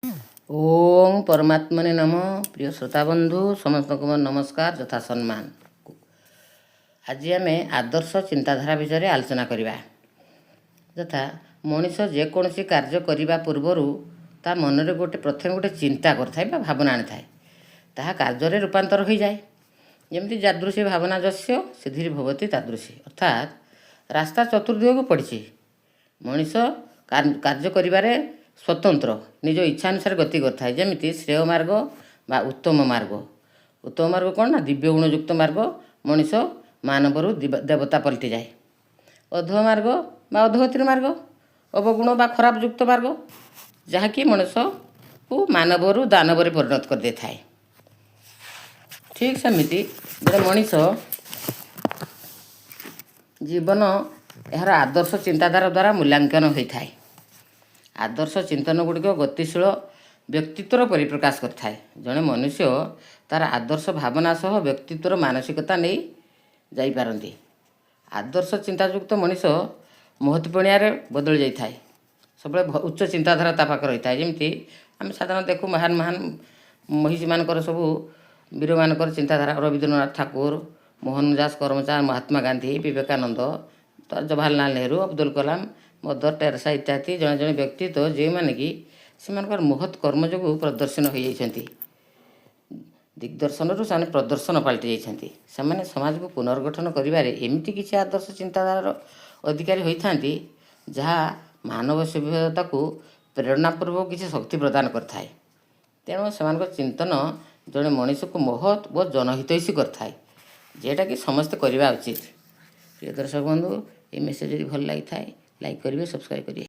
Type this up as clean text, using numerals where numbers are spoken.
ओम परमात्मने नम। प्रिय श्रोता बंधु समस्त को नमस्कार यथा सम्मान। आज आम आदर्श चिंताधारा विषय आलोचना करवा। यथा मनीष जेकोसी कार्य करने पूर्वर ता मनरे गोटे प्रथम गोटे चिंता करता भावना आनी थाए ताहा कार्य रूपांतर हो जाए। जमी जादृशी भावना जस्य सिद्धि भवती तादृशी। अर्थात रास्ता चतुर्दिग को पड़ी मनीष कार्य करिबारे स्वतंत्र निज इच्छा अनुसार गति करता है। जमी श्रेय मार्ग बा उत्तम मार्ग कौन ना दिव्य गुणयुक्त मार्ग मनीष मानवर देवता पलटि जाए। अधो मार्ग बा अधोगतिर मार्ग अवगुण बा खराब युक्त मार्ग जहाँकि मनीष को मानवर दानवर परिणत कर दे थाए। ठीक सेमिति मनीष जीवन यार आदर्श चिंताधारा द्वारा मूल्यांकन होता है। आदर्श चिंतन गुड़िक गतिशील व्यक्तित्वर परिप्रकाश करता जड़े मनुष्य तार आदर्श भावना सह व्यक्तित्वर मानसिकता नहीं जापारती। आदर्श चिंतायुक्त मनीष महत्वपूर्ण बदल जाए सब उच्च चिंताधारा ता पाखे रही है। जमी आम साधारण देखू महान महान महिषी मानकर सब वीर मानकर चिंताधारा रवींद्रनाथ ठाकुर, मोहनदास करमचांद, महात्मा गांधी, विवेकानंद, जवाहरलाल नेहरू, अब्दुल कलाम, मदर टेरेसा इत्यादि जड़े जड़े व्यक्तित्व जो मैंने कि से महत् कर्म जो प्रदर्शन हो जाती दिग्दर्शन से प्रदर्शन पलटि जाती। से समाज को पुनर्गठन करमती किसी आदर्श चिंताधार अधिकारी होता जहाँ मानव सभ्यता को प्रेरणापूर्वक किसी शक्ति प्रदान करता। तेणु से चिंतन जड़े मनीष को महत् व जनहितैषी करता जेटा कि समस्ते करवा उचित। प्रिय दर्शक बंधु ये मेसेज भल लगी था लाइक करेंगे, सब्सक्राइब करिए।